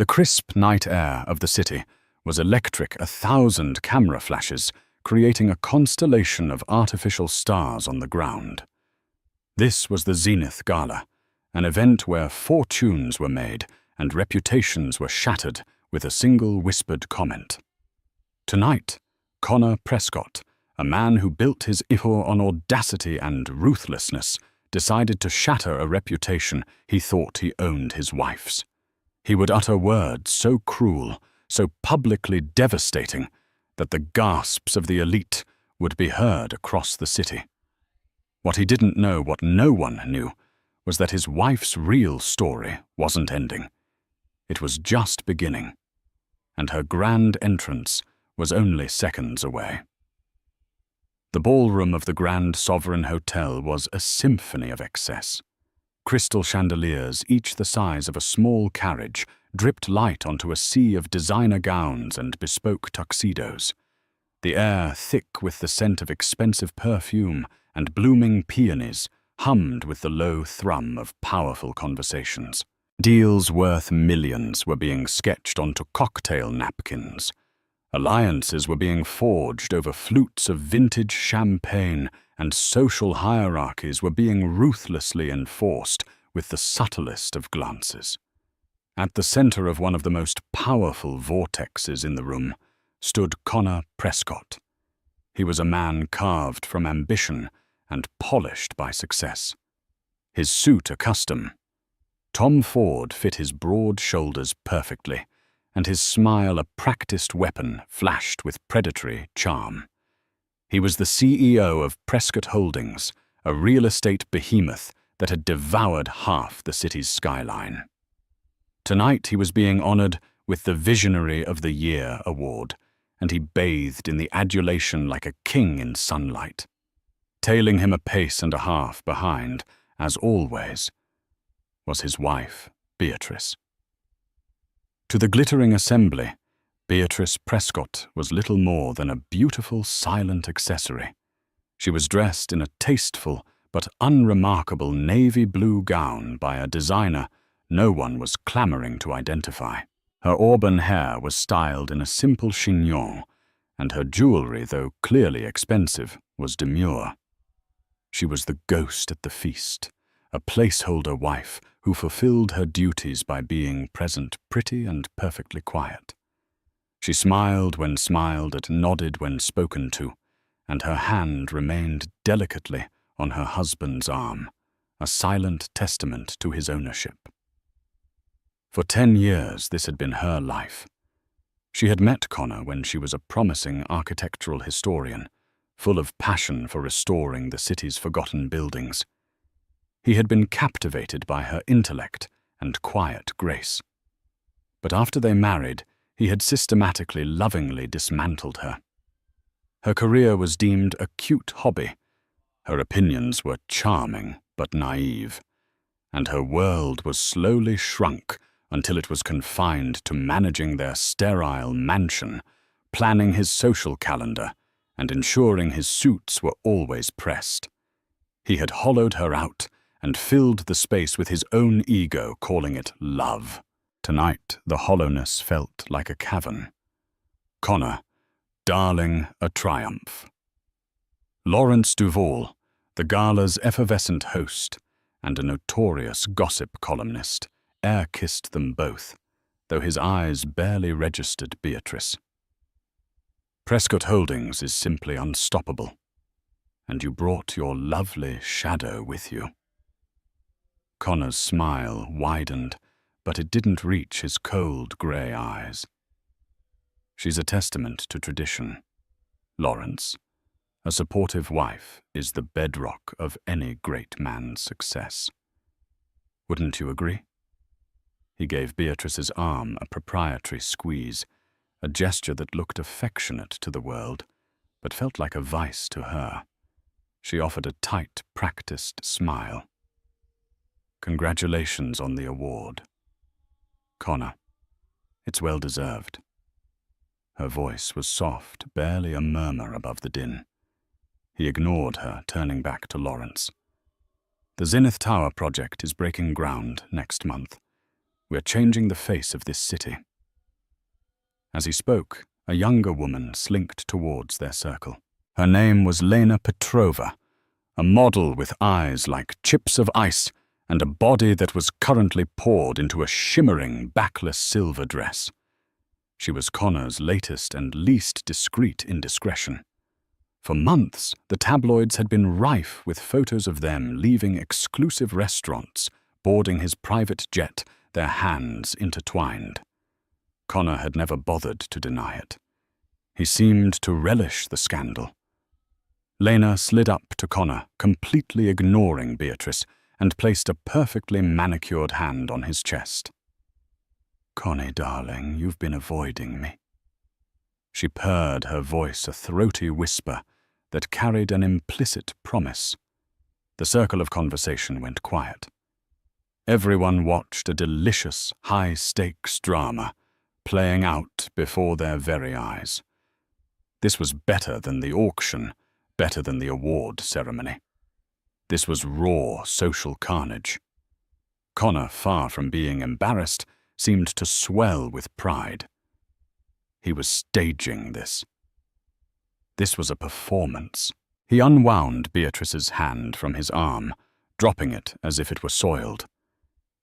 The crisp night air of the city was electric, 1,000 camera flashes, creating a constellation of artificial stars on the ground. This was the Zenith Gala, an event where fortunes were made and reputations were shattered with a single whispered comment. Tonight, Connor Prescott, a man who built his empire on audacity and ruthlessness, decided to shatter a reputation he thought he owned his wife's. He would utter words so cruel, so publicly devastating, that the gasps of the elite would be heard across the city. What he didn't know, what no one knew, was that his wife's real story wasn't ending. It was just beginning, and her grand entrance was only seconds away. The ballroom of the Grand Sovereign Hotel was a symphony of excess. Crystal chandeliers, each the size of a small carriage, dripped light onto a sea of designer gowns and bespoke tuxedos. The air, thick with the scent of expensive perfume and blooming peonies, hummed with the low thrum of powerful conversations. Deals worth millions were being sketched onto cocktail napkins. Alliances were being forged over flutes of vintage champagne, and social hierarchies were being ruthlessly enforced with the subtlest of glances. At the center of one of the most powerful vortexes in the room stood Connor Prescott. He was a man carved from ambition and polished by success. His suit a custom. Tom Ford fit his broad shoulders perfectly, and his smile a practiced weapon flashed with predatory charm. He was the CEO of Prescott Holdings, a real estate behemoth that had devoured half the city's skyline. Tonight he was being honored with the Visionary of the Year award, and he bathed in the adulation like a king in sunlight. Tailing him a pace and a half behind, as always, was his wife, Beatrice. To the glittering assembly, Beatrice Prescott was little more than a beautiful silent accessory. She was dressed in a tasteful but unremarkable navy blue gown by a designer no one was clamoring to identify. Her auburn hair was styled in a simple chignon, and her jewelry, though clearly expensive, was demure. She was the ghost at the feast, a placeholder wife who fulfilled her duties by being present, pretty and perfectly quiet. She smiled when smiled at, nodded when spoken to, and her hand remained delicately on her husband's arm, a silent testament to his ownership. For 10 years this had been her life. She had met Connor when she was a promising architectural historian, full of passion for restoring the city's forgotten buildings. He had been captivated by her intellect and quiet grace. But after they married, he had systematically, lovingly dismantled her. Her career was deemed a cute hobby. Her opinions were charming but naive, and her world was slowly shrunk until it was confined to managing their sterile mansion, planning his social calendar, and ensuring his suits were always pressed. He had hollowed her out and filled the space with his own ego, calling it love. Tonight, the hollowness felt like a cavern. Connor, darling, a triumph. Lawrence Duval, the Gala's effervescent host and a notorious gossip columnist, air-kissed them both, though his eyes barely registered Beatrice. Prescott Holdings is simply unstoppable, and you brought your lovely shadow with you. Connor's smile widened, but it didn't reach his cold grey eyes. She's a testament to tradition. Lawrence, a supportive wife is the bedrock of any great man's success. Wouldn't you agree? He gave Beatrice's arm a proprietary squeeze, a gesture that looked affectionate to the world, but felt like a vice to her. She offered a tight, practiced smile. Congratulations on the award. Connor, it's well deserved. Her voice was soft, barely a murmur above the din. He ignored her, turning back to Lawrence. The Zenith Tower project is breaking ground next month. We're changing the face of this city." As he spoke, a younger woman slinked towards their circle. Her name was Lena Petrova, a model with eyes like chips of ice and a body that was currently poured into a shimmering, backless silver dress. She was Connor's latest and least discreet indiscretion. For months, the tabloids had been rife with photos of them leaving exclusive restaurants, boarding his private jet, their hands intertwined. Connor had never bothered to deny it. He seemed to relish the scandal. Lena slid up to Connor, completely ignoring Beatrice, and placed a perfectly manicured hand on his chest. "Connie, darling, you've been avoiding me." She purred, her voice a throaty whisper that carried an implicit promise. The circle of conversation went quiet. Everyone watched a delicious, high-stakes drama playing out before their very eyes. This was better than the auction, better than the award ceremony. This was raw social carnage. Connor, far from being embarrassed, seemed to swell with pride. He was staging this. This was a performance. He unwound Beatrice's hand from his arm, dropping it as if it were soiled.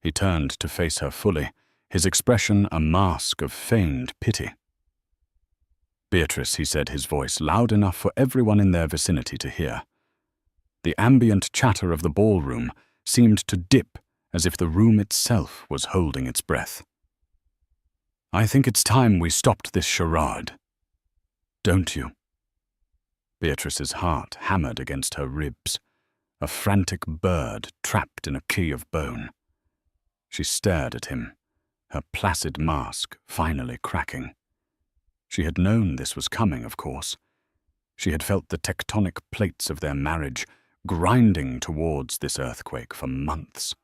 He turned to face her fully, his expression a mask of feigned pity. "Beatrice," he said, his voice loud enough for everyone in their vicinity to hear. The ambient chatter of the ballroom seemed to dip as if the room itself was holding its breath. "I think it's time we stopped this charade. Don't you?" Beatrice's heart hammered against her ribs, a frantic bird trapped in a key of bone. She stared at him, her placid mask finally cracking. She had known this was coming, of course. She had felt the tectonic plates of their marriage grinding towards this earthquake for months.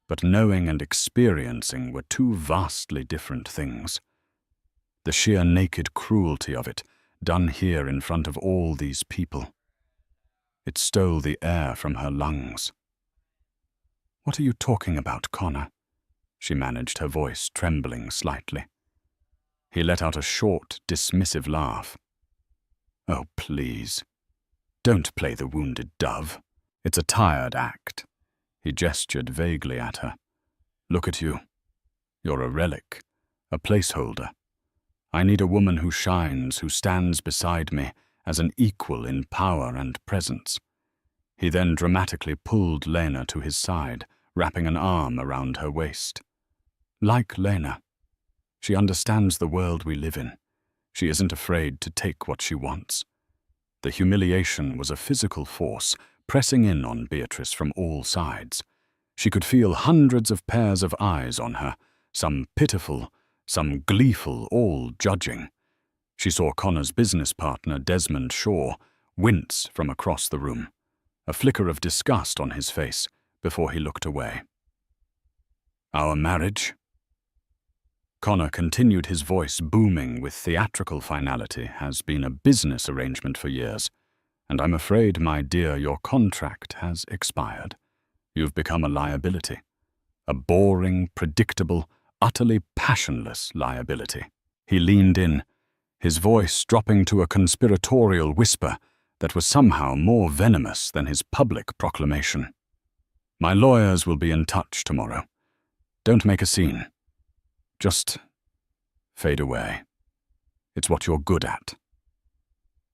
But knowing and experiencing were two vastly different things. The sheer naked cruelty of it, done here in front of all these people. It stole the air from her lungs. "What are you talking about, Connor?" She managed, her voice trembling slightly. He let out a short, dismissive laugh. "Oh, please. Don't play the wounded dove. It's a tired act." He gestured vaguely at her. "Look at you. You're a relic, a placeholder. I need a woman who shines, who stands beside me as an equal in power and presence." He then dramatically pulled Lena to his side, wrapping an arm around her waist. "Like Lena. She understands the world we live in. She isn't afraid to take what she wants." The humiliation was a physical force, pressing in on Beatrice from all sides. She could feel hundreds of pairs of eyes on her, some pitiful, some gleeful, all judging. She saw Connor's business partner, Desmond Shaw, wince from across the room, a flicker of disgust on his face before he looked away. "Our marriage?" Connor continued, his voice booming with theatrical finality, "has been a business arrangement for years. And I'm afraid, my dear, your contract has expired. You've become a liability. A boring, predictable, utterly passionless liability." He leaned in, his voice dropping to a conspiratorial whisper that was somehow more venomous than his public proclamation. "My lawyers will be in touch tomorrow. Don't make a scene. Just fade away. It's what you're good at."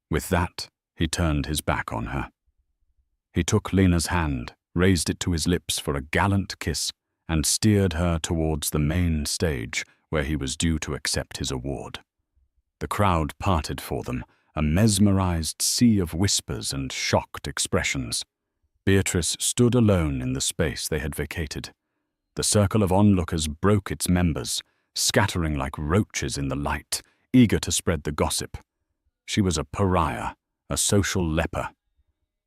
With that, he turned his back on her. He took Lena's hand, raised it to his lips for a gallant kiss, and steered her towards the main stage where he was due to accept his award. The crowd parted for them, a mesmerized sea of whispers and shocked expressions. Beatrice stood alone in the space they had vacated. The circle of onlookers broke its members, scattering like roaches in the light, eager to spread the gossip. She was a pariah, a social leper.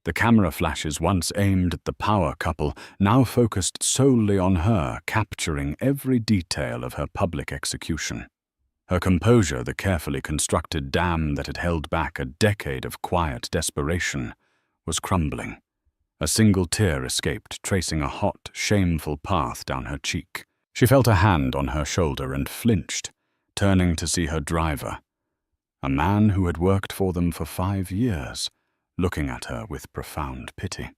The camera flashes once aimed at the power couple now focused solely on her, capturing every detail of her public execution. Her composure, the carefully constructed dam that had held back a decade of quiet desperation, was crumbling. A single tear escaped, tracing a hot, shameful path down her cheek. She felt a hand on her shoulder and flinched, turning to see her driver, a man who had worked for them for 5 years, looking at her with profound pity.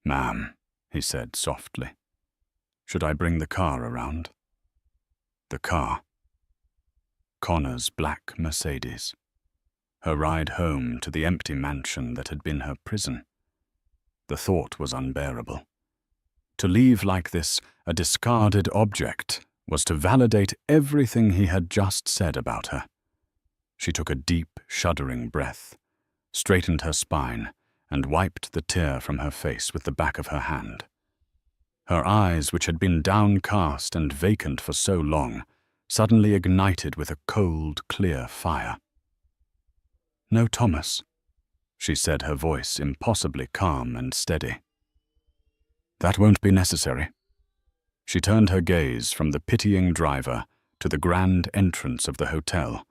"Ma'am," he said softly, "should I bring the car around?" The car. Connor's black Mercedes. Her ride home to the empty mansion that had been her prison. The thought was unbearable. To leave like this, a discarded object, was to validate everything he had just said about her. She took a deep, shuddering breath, straightened her spine, and wiped the tear from her face with the back of her hand. Her eyes, which had been downcast and vacant for so long, suddenly ignited with a cold, clear fire. "No, Thomas," she said, her voice impossibly calm and steady. "That won't be necessary." She turned her gaze from the pitying driver to the grand entrance of the hotel,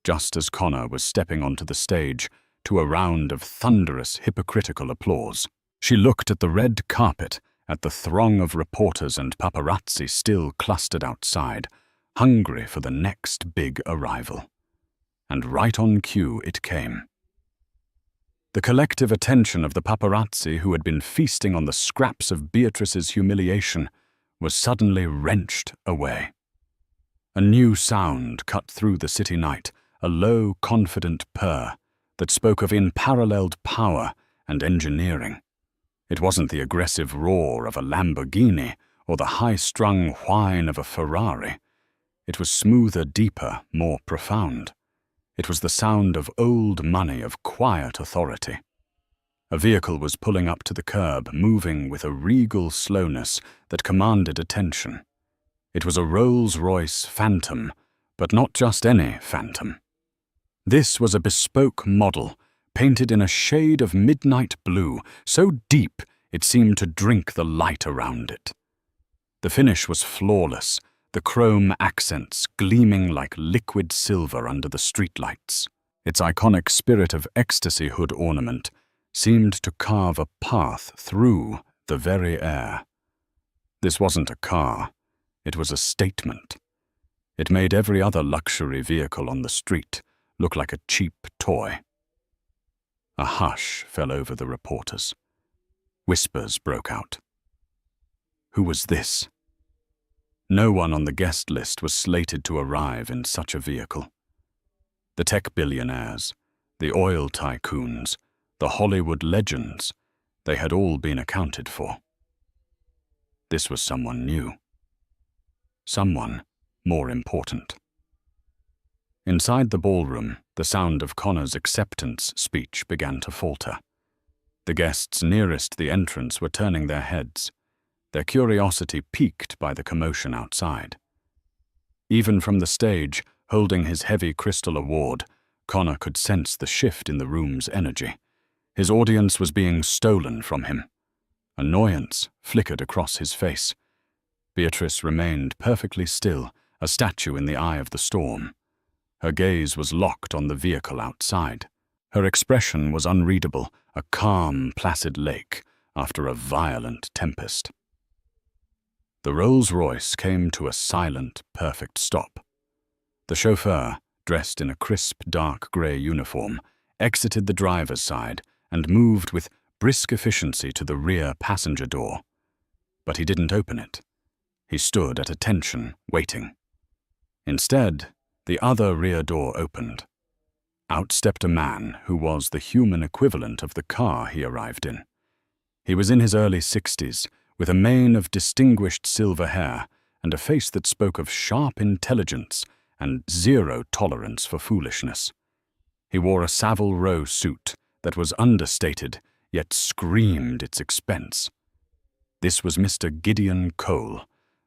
just as Connor was stepping onto the stage to a round of thunderous, hypocritical applause. She looked at the red carpet, at the throng of reporters and paparazzi still clustered outside, hungry for the next big arrival. And right on cue it came. The collective attention of the paparazzi who had been feasting on the scraps of Beatrice's humiliation was suddenly wrenched away. A new sound cut through the city night, a low, confident purr that spoke of unparalleled power and engineering. It wasn't the aggressive roar of a Lamborghini or the high-strung whine of a Ferrari. It was smoother, deeper, more profound. It was the sound of old money, of quiet authority. A vehicle was pulling up to the curb, moving with a regal slowness that commanded attention. It was a Rolls-Royce Phantom, but not just any Phantom. This was a bespoke model, painted in a shade of midnight blue, so deep it seemed to drink the light around it. The finish was flawless, the chrome accents gleaming like liquid silver under the streetlights. Its iconic Spirit of Ecstasy hood ornament seemed to carve a path through the very air. This wasn't a car, it was a statement. It made every other luxury vehicle on the street look like a cheap toy. A hush fell over the reporters. Whispers broke out. Who was this? No one on the guest list was slated to arrive in such a vehicle. The tech billionaires, the oil tycoons, the Hollywood legends, they had all been accounted for. This was someone new. Someone more important. Inside the ballroom, the sound of Connor's acceptance speech began to falter. The guests nearest the entrance were turning their heads, their curiosity piqued by the commotion outside. Even from the stage, holding his heavy crystal award, Connor could sense the shift in the room's energy. His audience was being stolen from him. Annoyance flickered across his face. Beatrice remained perfectly still, a statue in the eye of the storm. Her gaze was locked on the vehicle outside. Her expression was unreadable, a calm, placid lake after a violent tempest. The Rolls-Royce came to a silent, perfect stop. The chauffeur, dressed in a crisp, dark grey uniform, exited the driver's side and moved with brisk efficiency to the rear passenger door. But he didn't open it. He stood at attention, waiting. Instead, the other rear door opened. Out stepped a man who was the human equivalent of the car he arrived in. He was in his early 60s, with a mane of distinguished silver hair and a face that spoke of sharp intelligence and zero tolerance for foolishness. He wore a Savile Row suit that was understated, yet screamed its expense. This was Mr. Gideon Cole,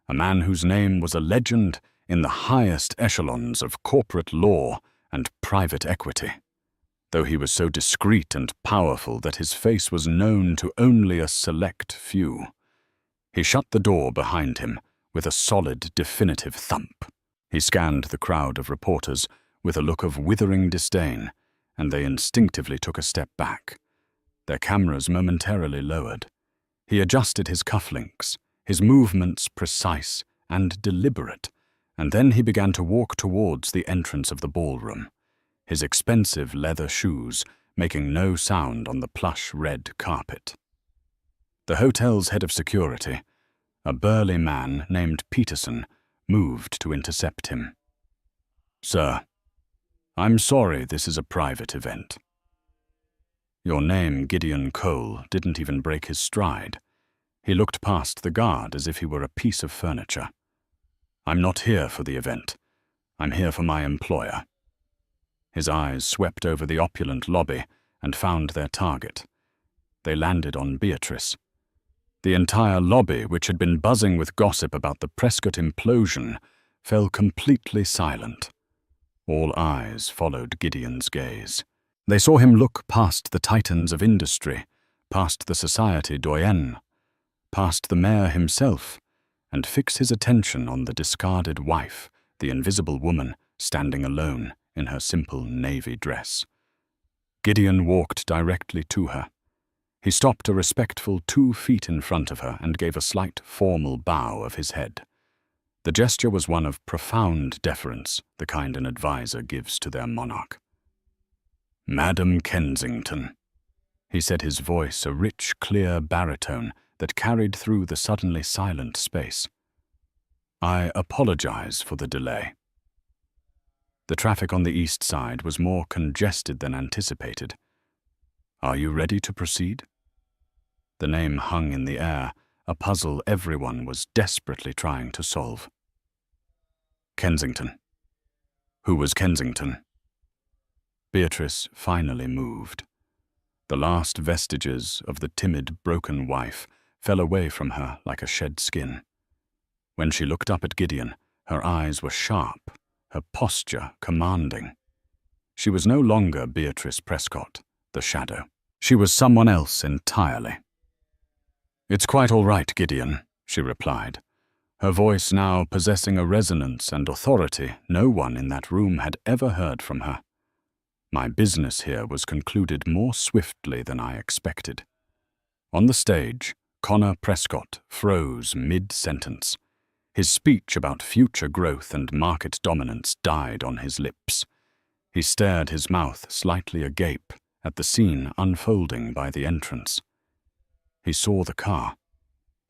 a man whose name was a legend in the highest echelons of corporate law and private equity, though he was so discreet and powerful that his face was known to only a select few. He shut the door behind him with a solid, definitive thump. He scanned the crowd of reporters with a look of withering disdain, and they instinctively took a step back, their cameras momentarily lowered. He adjusted his cufflinks, his movements precise and deliberate, and then he began to walk towards the entrance of the ballroom, his expensive leather shoes making no sound on the plush red carpet. The hotel's head of security, a burly man named Peterson, moved to intercept him. "Sir, I'm sorry this is a private event." Your name, Gideon Cole, didn't even break his stride. He looked past the guard as if he were a piece of furniture. "I'm not here for the event. I'm here for my employer." His eyes swept over the opulent lobby and found their target. They landed on Beatrice. The entire lobby, which had been buzzing with gossip about the Prescott implosion, fell completely silent. All eyes followed Gideon's gaze. They saw him look past the titans of industry, past the society doyenne, past the mayor himself, and fix his attention on the discarded wife, the invisible woman standing alone in her simple navy dress. Gideon walked directly to her. He stopped a respectful 2 feet in front of her and gave a slight formal bow of his head. The gesture was one of profound deference, the kind an advisor gives to their monarch. "Madam Kensington," he said, his voice a rich, clear baritone that carried through the suddenly silent space. "I apologize for the delay." The traffic on the east side was more congested than anticipated. "Are you ready to proceed?" The name hung in the air, a puzzle everyone was desperately trying to solve. Kensington. Who was Kensington? Beatrice finally moved. The last vestiges of the timid, broken wife fell away from her like a shed skin. When she looked up at Gideon, her eyes were sharp, her posture commanding. She was no longer Beatrice Prescott, the shadow. She was someone else entirely. "It's quite all right, Gideon," she replied, her voice now possessing a resonance and authority no one in that room had ever heard from her. "My business here was concluded more swiftly than I expected." On the stage, Connor Prescott froze mid-sentence. His speech about future growth and market dominance died on his lips. He stared, his mouth slightly agape, at the scene unfolding by the entrance. He saw the car.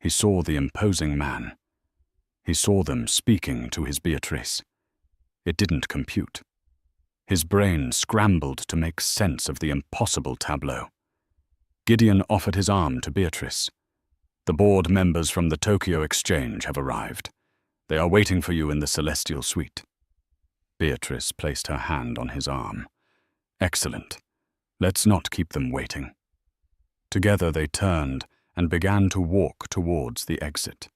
He saw the imposing man. He saw them speaking to his Beatrice. It didn't compute. His brain scrambled to make sense of the impossible tableau. Gideon offered his arm to Beatrice. "The board members from the Tokyo Exchange have arrived. They are waiting for you in the Celestial Suite." Beatrice placed her hand on his arm. "Excellent. Let's not keep them waiting." Together they turned and began to walk towards the exit.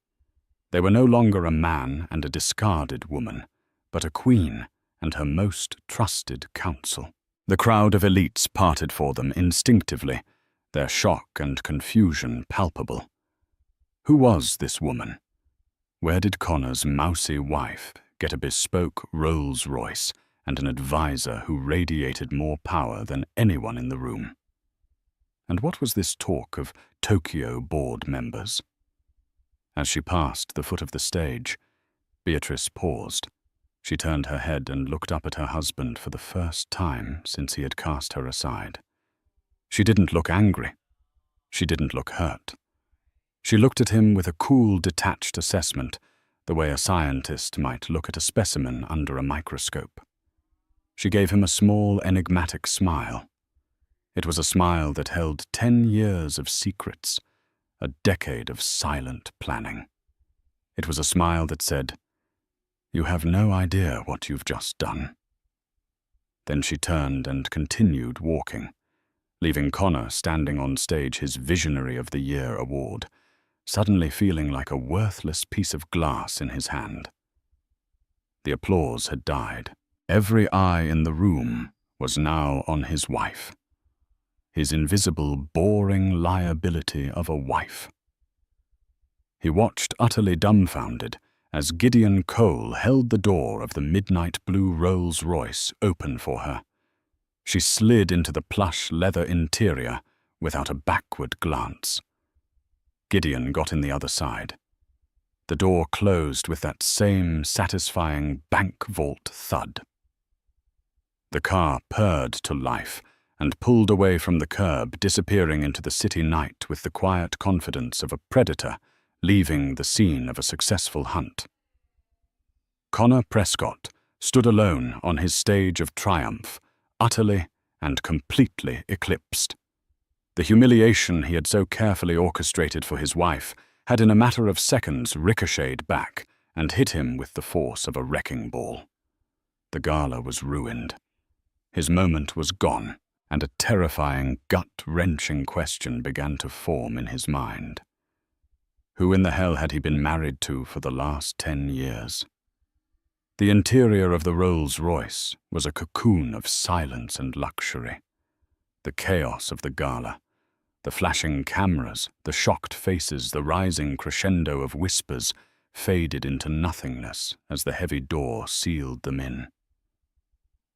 They were no longer a man and a discarded woman, but a queen and her most trusted counsel. The crowd of elites parted for them instinctively, their shock and confusion palpable. Who was this woman? Where did Connor's mousy wife get a bespoke Rolls-Royce and an advisor who radiated more power than anyone in the room? And what was this talk of Tokyo board members? As she passed the foot of the stage, Beatrice paused. She turned her head and looked up at her husband for the first time since he had cast her aside. She didn't look angry. She didn't look hurt. She looked at him with a cool, detached assessment, the way a scientist might look at a specimen under a microscope. She gave him a small, enigmatic smile. It was a smile that held 10 years of secrets, a decade of silent planning. It was a smile that said, "You have no idea what you've just done." Then she turned and continued walking, leaving Connor standing on stage his Visionary of the Year award, suddenly feeling like a worthless piece of glass in his hand. The applause had died. Every eye in the room was now on his wife. His invisible, boring liability of a wife. He watched utterly dumbfounded as Gideon Cole held the door of the midnight blue Rolls-Royce open for her. She slid into the plush leather interior without a backward glance. Gideon got in the other side. The door closed with that same satisfying bank vault thud. The car purred to life and pulled away from the curb, disappearing into the city night with the quiet confidence of a predator leaving the scene of a successful hunt. Connor Prescott stood alone on his stage of triumph, utterly and completely eclipsed. The humiliation he had so carefully orchestrated for his wife had in a matter of seconds ricocheted back and hit him with the force of a wrecking ball. The gala was ruined. His moment was gone, and a terrifying, gut-wrenching question began to form in his mind. Who in the hell had he been married to for the last 10 years? The interior of the Rolls-Royce was a cocoon of silence and luxury. The chaos of the gala, the flashing cameras, the shocked faces, the rising crescendo of whispers faded into nothingness as the heavy door sealed them in.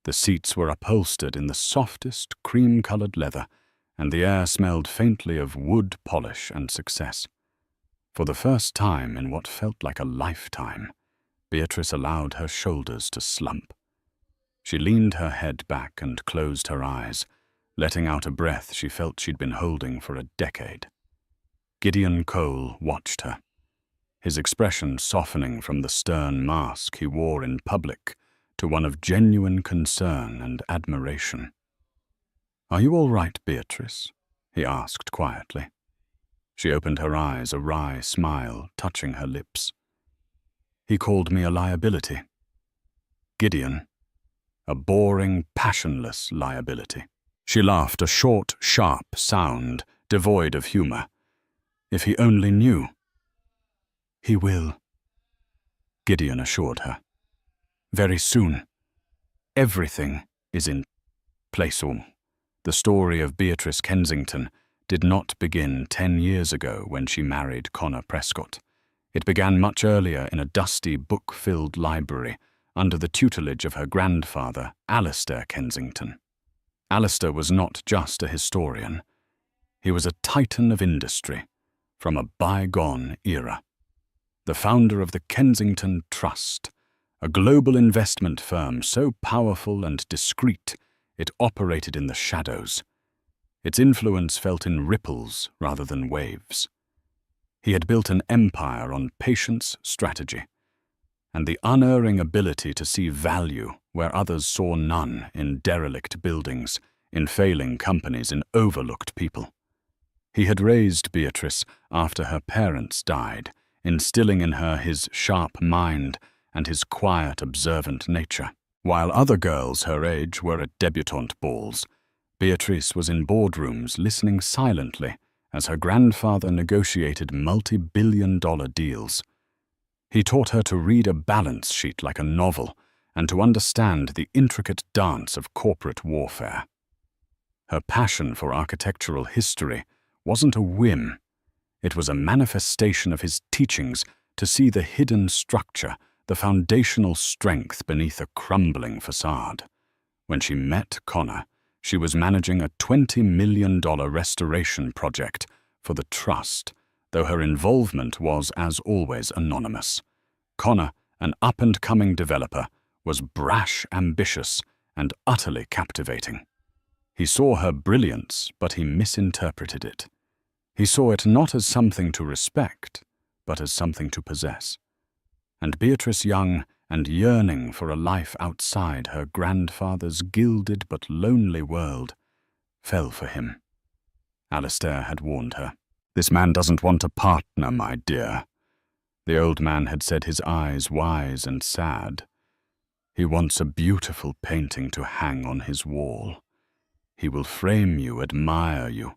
The seats were upholstered in the softest cream-colored leather, and the air smelled faintly of wood polish and success. For the first time in what felt like a lifetime, Beatrice allowed her shoulders to slump. She leaned her head back and closed her eyes, letting out a breath she felt she'd been holding for a decade. Gideon Cole watched her, his expression softening from the stern mask he wore in public to one of genuine concern and admiration. "Are you all right, Beatrice?" he asked quietly. She opened her eyes, a wry smile touching her lips. "He called me a liability." Gideon, a boring, passionless liability. She laughed, a short, sharp sound, devoid of humor. "If he only knew." "He will," Gideon assured her. "Very soon. Everything is in place." The story of Beatrice Kensington did not begin 10 years ago when she married Connor Prescott. It began much earlier in a dusty, book-filled library under the tutelage of her grandfather, Alistair Kensington. Alistair was not just a historian. He was a titan of industry from a bygone era. The founder of the Kensington Trust, a global investment firm so powerful and discreet it operated in the shadows. Its influence felt in ripples rather than waves. He had built an empire on patience, strategy, and the unerring ability to see value where others saw none, in derelict buildings, in failing companies, in overlooked people. He had raised Beatrice after her parents died, instilling in her his sharp mind and his quiet, observant nature. While other girls her age were at debutante balls, Beatrice was in boardrooms listening silently as her grandfather negotiated multi-billion-dollar deals. He taught her to read a balance sheet like a novel and to understand the intricate dance of corporate warfare. Her passion for architectural history wasn't a whim. It was a manifestation of his teachings to see the hidden structure, the foundational strength beneath a crumbling facade. When she met Connor, she was managing a $20 million restoration project for the Trust, though her involvement was, as always, anonymous. Connor, an up-and-coming developer, was brash, ambitious, and utterly captivating. He saw her brilliance, but he misinterpreted it. He saw it not as something to respect, but as something to possess. And Beatrice, young and yearning for a life outside her grandfather's gilded but lonely world, fell for him. Alistair had warned her. "This man doesn't want a partner, my dear." The old man had said, his eyes wise and sad. "He wants a beautiful painting to hang on his wall. He will frame you, admire you,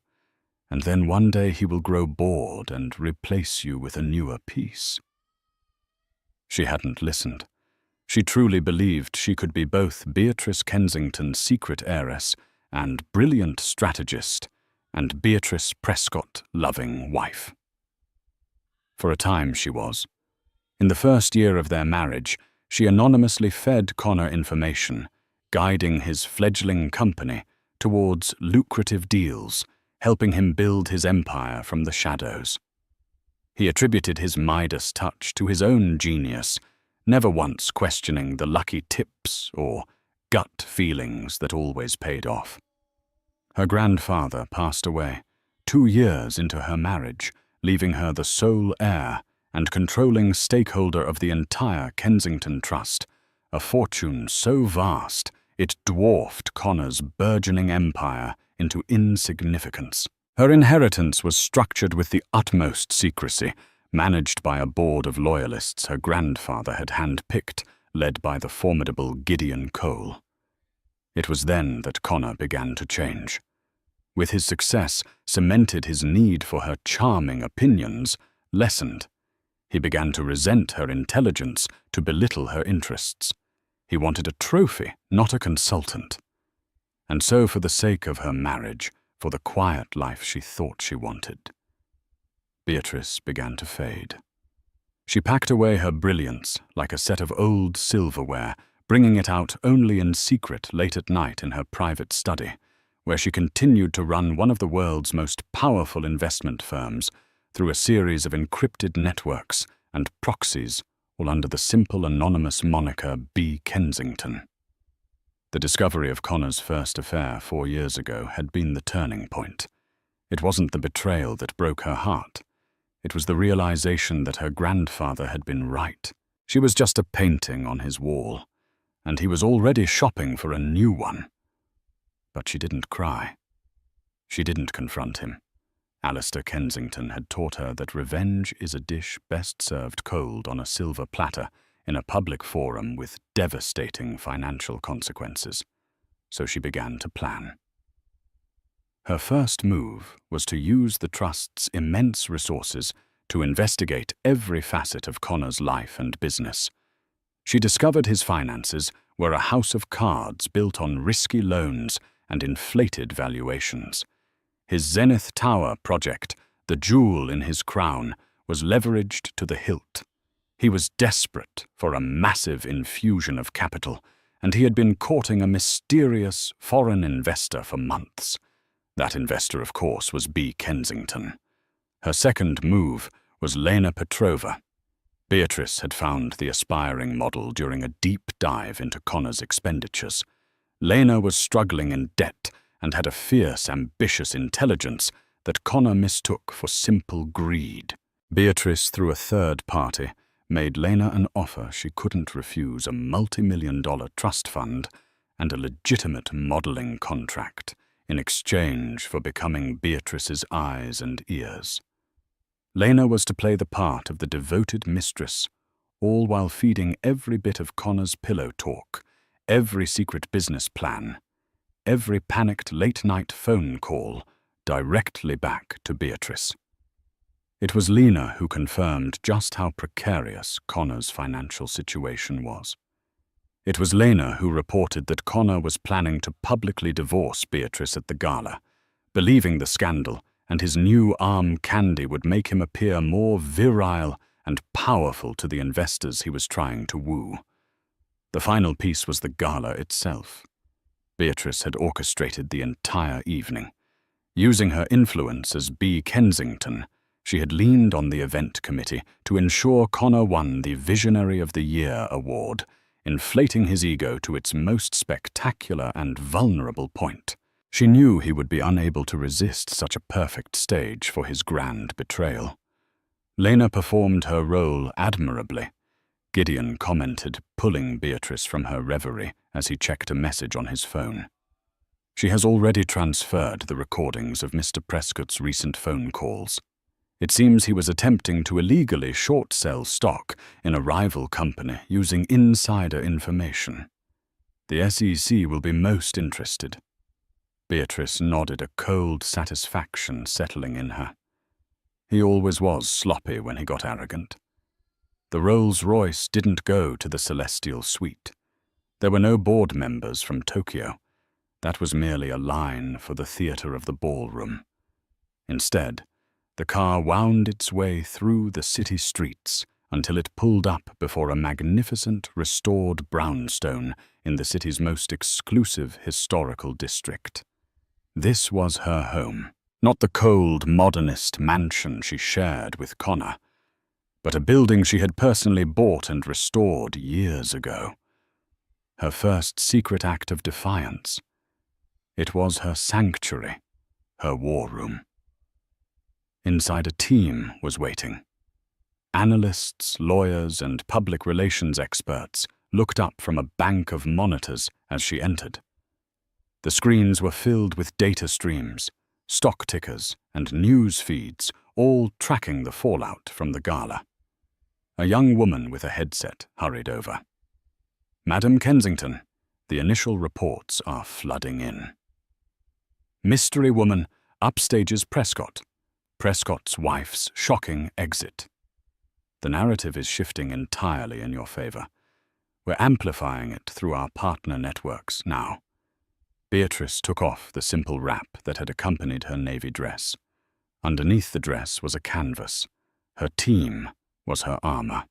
and then one day he will grow bored and replace you with a newer piece." She hadn't listened. She truly believed she could be both Beatrice Kensington's secret heiress and brilliant strategist, and Beatrice Prescott loving wife. For a time she was. In the first year of their marriage, she anonymously fed Connor information, guiding his fledgling company towards lucrative deals, helping him build his empire from the shadows. He attributed his Midas touch to his own genius, never once questioning the lucky tips or gut feelings that always paid off. Her grandfather passed away 2 years into her marriage, leaving her the sole heir and controlling stakeholder of the entire Kensington Trust, a fortune so vast it dwarfed Connor's burgeoning empire into insignificance. Her inheritance was structured with the utmost secrecy, managed by a board of loyalists her grandfather had handpicked, led by the formidable Gideon Cole. It was then that Connor began to change. With his success cemented his need for her charming opinions lessened. He began to resent her intelligence, to belittle her interests. He wanted a trophy, not a consultant. And so, for the sake of her marriage, for the quiet life she thought she wanted, Beatrice began to fade. She packed away her brilliance like a set of old silverware, bringing it out only in secret late at night in her private study, where she continued to run one of the world's most powerful investment firms through a series of encrypted networks and proxies, all under the simple anonymous moniker B. Kensington. The discovery of Connor's first affair 4 years ago had been the turning point. It wasn't the betrayal that broke her heart. It was the realization that her grandfather had been right. She was just a painting on his wall, and he was already shopping for a new one. But she didn't cry. She didn't confront him. Alistair Kensington had taught her that revenge is a dish best served cold on a silver platter in a public forum with devastating financial consequences. So she began to plan. Her first move was to use the Trust's immense resources to investigate every facet of Connor's life and business. She discovered his finances were a house of cards built on risky loans and inflated valuations. His Zenith Tower project, the jewel in his crown, was leveraged to the hilt. He was desperate for a massive infusion of capital, and he had been courting a mysterious foreign investor for months. That investor, of course, was B. Kensington. Her second move was Lena Petrova. Beatrice had found the aspiring model during a deep dive into Connor's expenditures. Lena was struggling in debt and had a fierce, ambitious intelligence that Connor mistook for simple greed. Beatrice, through a third party, made Lena an offer she couldn't refuse: a multi-million-dollar trust fund and a legitimate modeling contract in exchange for becoming Beatrice's eyes and ears. Lena was to play the part of the devoted mistress, all while feeding every bit of Connor's pillow talk, every secret business plan, every panicked late-night phone call directly back to Beatrice. It was Lena who confirmed just how precarious Connor's financial situation was. It was Lena who reported that Connor was planning to publicly divorce Beatrice at the Gala, believing the scandal and his new arm candy would make him appear more virile and powerful to the investors he was trying to woo. The final piece was the Gala itself. Beatrice had orchestrated the entire evening. Using her influence as B. Kensington, she had leaned on the event committee to ensure Connor won the Visionary of the Year award, inflating his ego to its most spectacular and vulnerable point. She knew he would be unable to resist such a perfect stage for his grand betrayal. Lena performed her role admirably. Gideon commented, pulling Beatrice from her reverie as he checked a message on his phone. She has already transferred the recordings of Mr. Prescott's recent phone calls. It seems he was attempting to illegally short-sell stock in a rival company using insider information. The SEC will be most interested. Beatrice nodded, a cold satisfaction settling in her. He always was sloppy when he got arrogant. The Rolls-Royce didn't go to the Celestial Suite. There were no board members from Tokyo. That was merely a line for the theater of the ballroom. Instead, the car wound its way through the city streets until it pulled up before a magnificent, restored brownstone in the city's most exclusive historical district. This was her home. Not the cold, modernist mansion she shared with Connor, but a building she had personally bought and restored years ago. Her first secret act of defiance. It was her sanctuary, her war room. Inside, a team was waiting. Analysts, lawyers, and public relations experts looked up from a bank of monitors as she entered. The screens were filled with data streams, stock tickers, and news feeds, all tracking the fallout from the gala. A young woman with a headset hurried over. "Madam Kensington, the initial reports are flooding in. Mystery woman upstages Prescott. Prescott's wife's shocking exit. The narrative is shifting entirely in your favor. We're amplifying it through our partner networks now." Beatrice took off the simple wrap that had accompanied her navy dress. Underneath the dress was a canvas. Her team was her armor.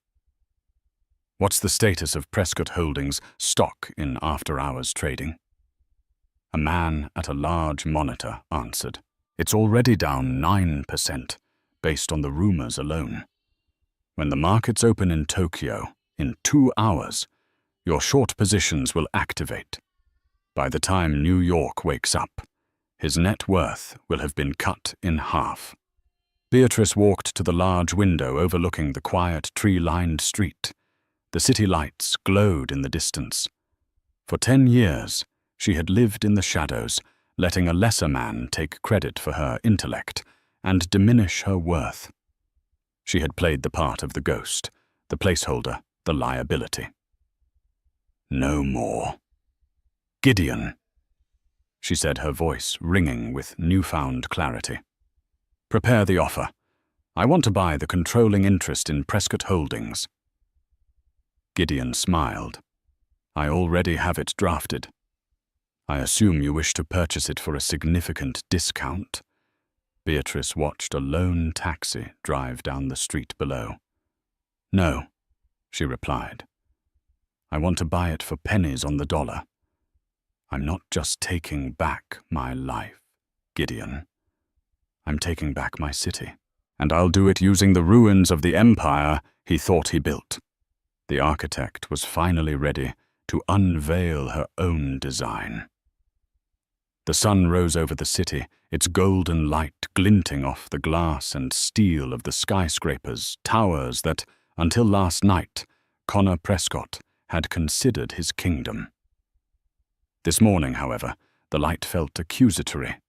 "What's the status of Prescott Holdings' stock in after-hours trading?" A man at a large monitor answered. "It's already down 9%, based on the rumors alone. When the markets open in Tokyo, in 2 hours, your short positions will activate. By the time New York wakes up, his net worth will have been cut in half." Beatrice walked to the large window overlooking the quiet, tree-lined street. The city lights glowed in the distance. For 10 years, she had lived in the shadows, letting a lesser man take credit for her intellect and diminish her worth. She had played the part of the ghost, the placeholder, the liability. "No more. Gideon," she said, her voice ringing with newfound clarity. "Prepare the offer. I want to buy the controlling interest in Prescott Holdings." Gideon smiled. "I already have it drafted. I assume you wish to purchase it for a significant discount." Beatrice watched a lone taxi drive down the street below. "No," she replied. "I want to buy it for pennies on the dollar. I'm not just taking back my life, Gideon. I'm taking back my city, and I'll do it using the ruins of the empire he thought he built." The architect was finally ready to unveil her own design. The sun rose over the city, its golden light glinting off the glass and steel of the skyscrapers, towers that, until last night, Connor Prescott had considered his kingdom. This morning, however, the light felt accusatory.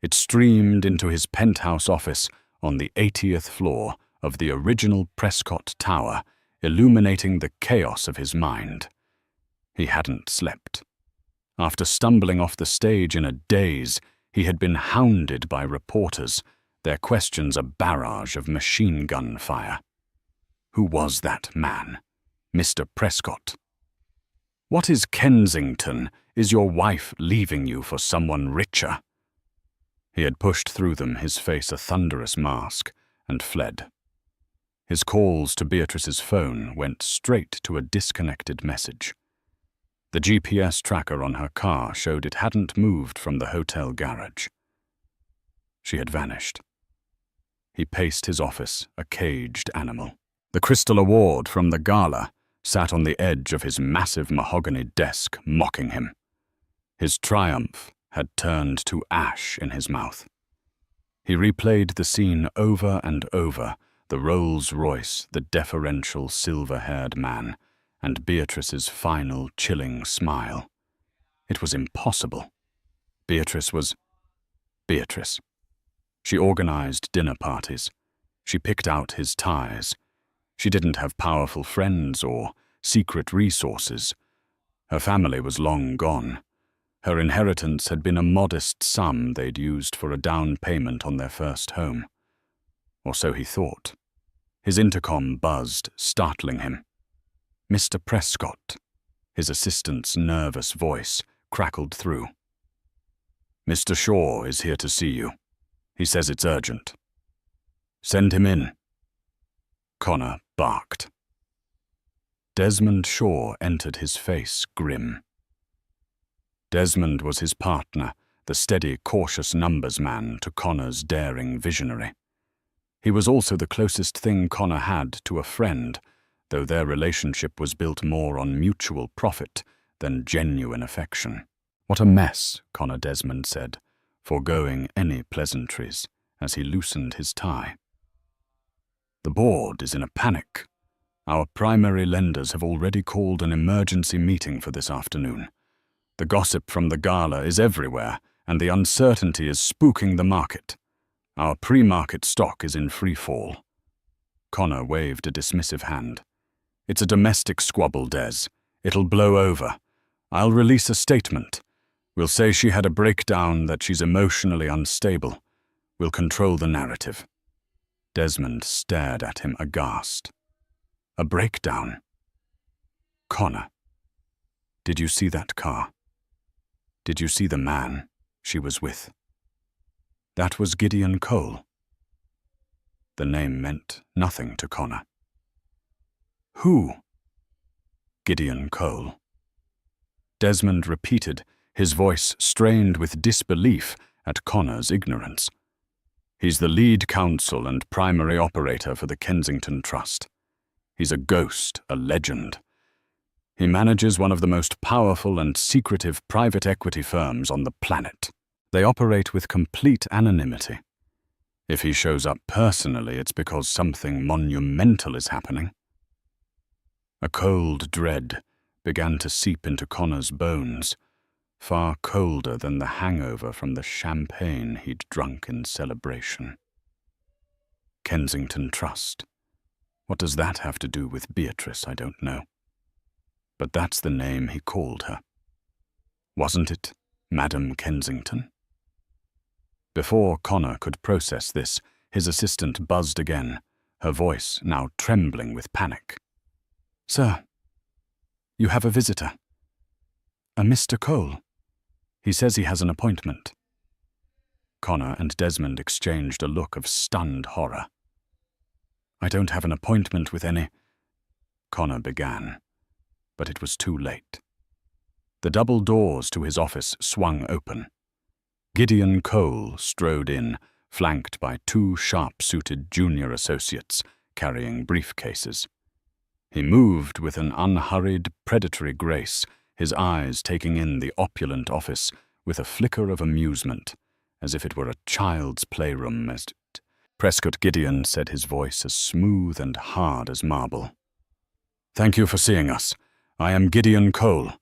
It streamed into his penthouse office on the 80th floor of the original Prescott Tower, illuminating the chaos of his mind. He hadn't slept. After stumbling off the stage in a daze, he had been hounded by reporters, their questions a barrage of machine gun fire. Who was that man? Mr. Prescott. "What is Kensington? Is your wife leaving you for someone richer?" He had pushed through them, his face a thunderous mask, and fled. His calls to Beatrice's phone went straight to a disconnected message. The GPS tracker on her car showed it hadn't moved from the hotel garage. She had vanished. He paced his office, a caged animal. The Crystal Award from the Gala sat on the edge of his massive mahogany desk, mocking him. His triumph had turned to ash in his mouth. He replayed the scene over and over, the Rolls-Royce, the deferential silver-haired man, and Beatrice's final chilling smile. It was impossible. Beatrice was Beatrice. She organized dinner parties. She picked out his ties. She didn't have powerful friends or secret resources. Her family was long gone. Her inheritance had been a modest sum they'd used for a down payment on their first home. Or so he thought. His intercom buzzed, startling him. "Mr. Prescott," his assistant's nervous voice crackled through. "Mr. Shaw is here to see you. He says it's urgent." "Send him in." Connor barked. Desmond Shaw entered, his face grim. Desmond was his partner, the steady, cautious numbers man to Connor's daring visionary. He was also the closest thing Connor had to a friend, though their relationship was built more on mutual profit than genuine affection. "What a mess," Connor Desmond said, foregoing any pleasantries as he loosened his tie. "The board is in a panic. Our primary lenders have already called an emergency meeting for this afternoon. The gossip from the Gala is everywhere, and the uncertainty is spooking the market. Our pre-market stock is in free fall." Connor waved a dismissive hand. "It's a domestic squabble, Des. It'll blow over. I'll release a statement. We'll say she had a breakdown, that she's emotionally unstable. We'll control the narrative." Desmond stared at him aghast. "A breakdown?" "Connor, did you see that car? Did you see the man she was with? That was Gideon Cole." The name meant nothing to Connor. "Who?" "Gideon Cole." Desmond repeated, his voice strained with disbelief at Connor's ignorance. "He's the lead counsel and primary operator for the Kensington Trust. He's a ghost, a legend. He manages one of the most powerful and secretive private equity firms on the planet. They operate with complete anonymity. If he shows up personally, it's because something monumental is happening." A cold dread began to seep into Connor's bones, far colder than the hangover from the champagne he'd drunk in celebration. Kensington Trust. What does that have to do with Beatrice, I don't know. But that's the name he called her. Wasn't it Madam Kensington? Before Connor could process this, his assistant buzzed again, her voice now trembling with panic. "Sir, you have a visitor. A Mr. Cole. He says he has an appointment." Connor and Desmond exchanged a look of stunned horror. "I don't have an appointment with any—" Connor began, but it was too late. The double doors to his office swung open. Gideon Cole strode in, flanked by two sharp-suited junior associates carrying briefcases. He moved with an unhurried, predatory grace, his eyes taking in the opulent office with a flicker of amusement, as if it were a child's playroom. Prescott Gideon said, his voice as smooth and hard as marble. "Thank you for seeing us. I am Gideon Cole.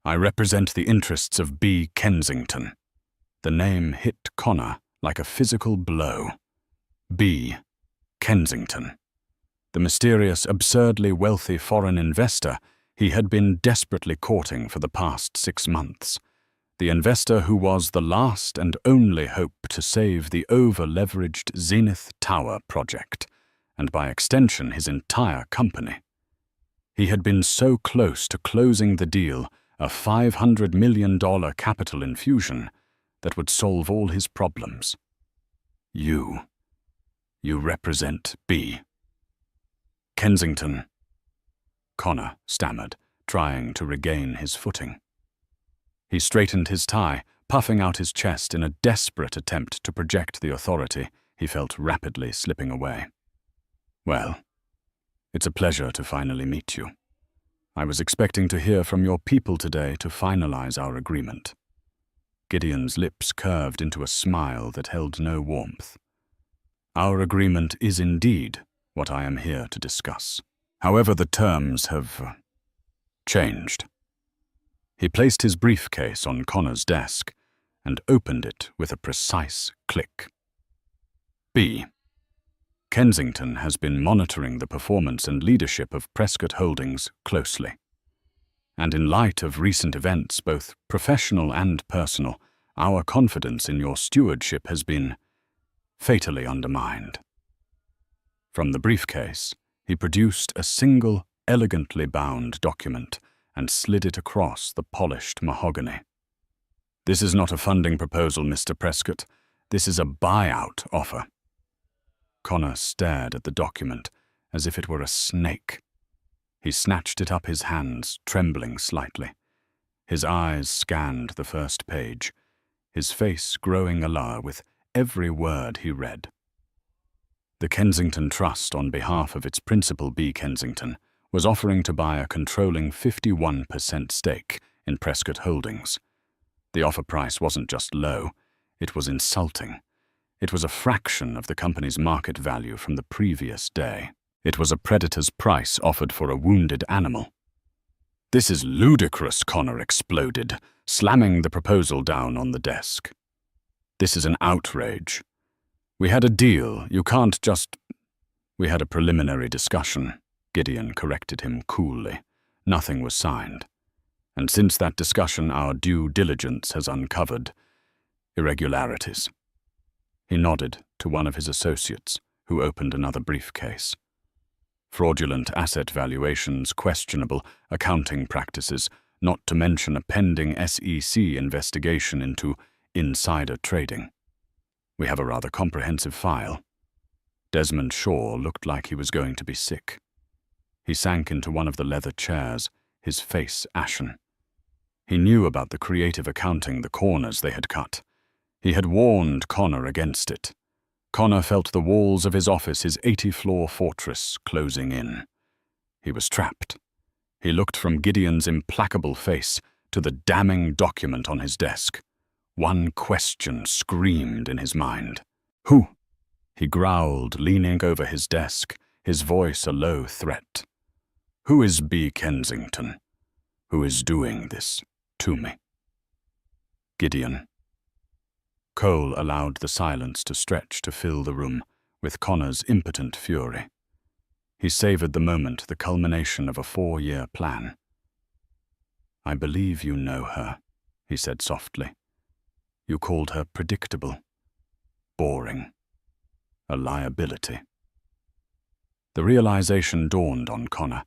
I represent the interests of B. Kensington." The name hit Connor like a physical blow. B. Kensington. The mysterious, absurdly wealthy foreign investor he had been desperately courting for the past 6 months. The investor who was the last and only hope to save the over-leveraged Zenith Tower project, and by extension his entire company. He had been so close to closing the deal, a $500 million capital infusion, that would solve all his problems. You represent B. Kensington," Connor stammered, trying to regain his footing. He straightened his tie, puffing out his chest in a desperate attempt to project the authority he felt rapidly slipping away. "Well, it's a pleasure to finally meet you. I was expecting to hear from your people today to finalize our agreement." Gideon's lips curved into a smile that held no warmth. "Our agreement is indeed what I am here to discuss. However, the terms have changed." He placed his briefcase on Connor's desk and opened it with a precise click. "B. Kensington has been monitoring the performance and leadership of Prescott Holdings closely. And in light of recent events, both professional and personal, our confidence in your stewardship has been fatally undermined." From the briefcase, he produced a single, elegantly bound document and slid it across the polished mahogany. "This is not a funding proposal, Mr. Prescott. This is a buyout offer." Connor stared at the document as if it were a snake. He snatched it up his hands, trembling slightly. His eyes scanned the first page. his face growing alour with every word he read. The Kensington Trust, on behalf of its principal B. Kensington, was offering to buy a controlling 51% stake in Prescott Holdings. The offer price wasn't just low, it was insulting. It was a fraction of the company's market value from the previous day. It was a predator's price offered for a wounded animal. "This is ludicrous," Connor exploded, slamming the proposal down on the desk. "This is an outrage. We had a deal, you can't just—" "We had a preliminary discussion," Gideon corrected him coolly. "Nothing was signed. And since that discussion, our due diligence has uncovered irregularities." He nodded to one of his associates, who opened another briefcase. "Fraudulent asset valuations, questionable accounting practices, not to mention a pending SEC investigation into insider trading. We have a rather comprehensive file." Desmond Shaw looked like he was going to be sick. He sank into one of the leather chairs, his face ashen. He knew about the creative accounting, the corners they had cut. He had warned Connor against it. Connor felt the walls of his office, his 80-floor fortress, closing in. He was trapped. He looked from Gideon's implacable face to the damning document on his desk. One question screamed in his mind. "Who?" he growled, leaning over his desk, his voice a low threat. "Who is B. Kensington? Who is doing this to me?" Gideon. Cole allowed the silence to stretch to fill the room with Connor's impotent fury. He savored the moment, the culmination of a 4-year plan. "I believe you know her," he said softly. "You called her predictable, boring, a liability." The realization dawned on Connor,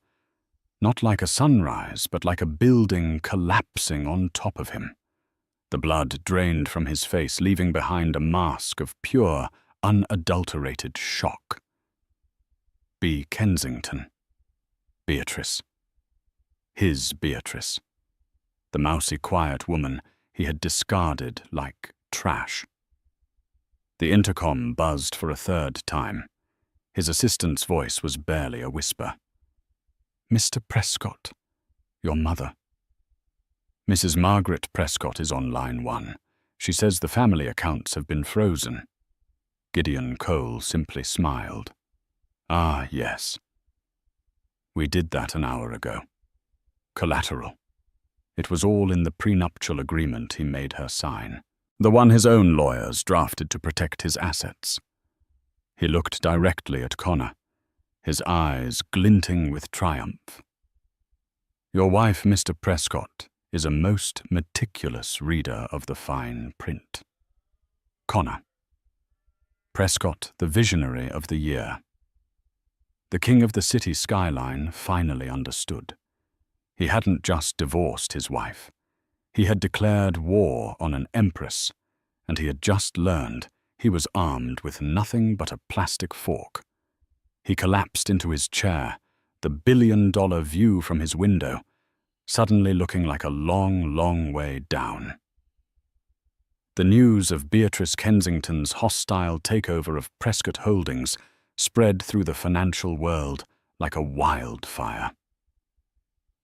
not like a sunrise, but like a building collapsing on top of him. The blood drained from his face, leaving behind a mask of pure, unadulterated shock. B. Kensington. Beatrice. His Beatrice. The mousy, quiet woman he had discarded like trash. The intercom buzzed for a third time. His assistant's voice was barely a whisper. "Mr. Prescott, your mother." "Mrs. Margaret Prescott is on line 1. She says the family accounts have been frozen." Gideon Cole simply smiled. "Ah, yes. We did that an hour ago. Collateral. It was all in the prenuptial agreement he made her sign, the one his own lawyers drafted to protect his assets." He looked directly at Connor, his eyes glinting with triumph. "Your wife, Mr. Prescott, is a most meticulous reader of the fine print." Connor. Prescott, the visionary of the year. The king of the city skyline finally understood. He hadn't just divorced his wife. He had declared war on an empress, and he had just learned he was armed with nothing but a plastic fork. He collapsed into his chair, the billion-dollar view from his window, suddenly looking like a long, long way down. The news of Beatrice Kensington's hostile takeover of Prescott Holdings spread through the financial world like a wildfire.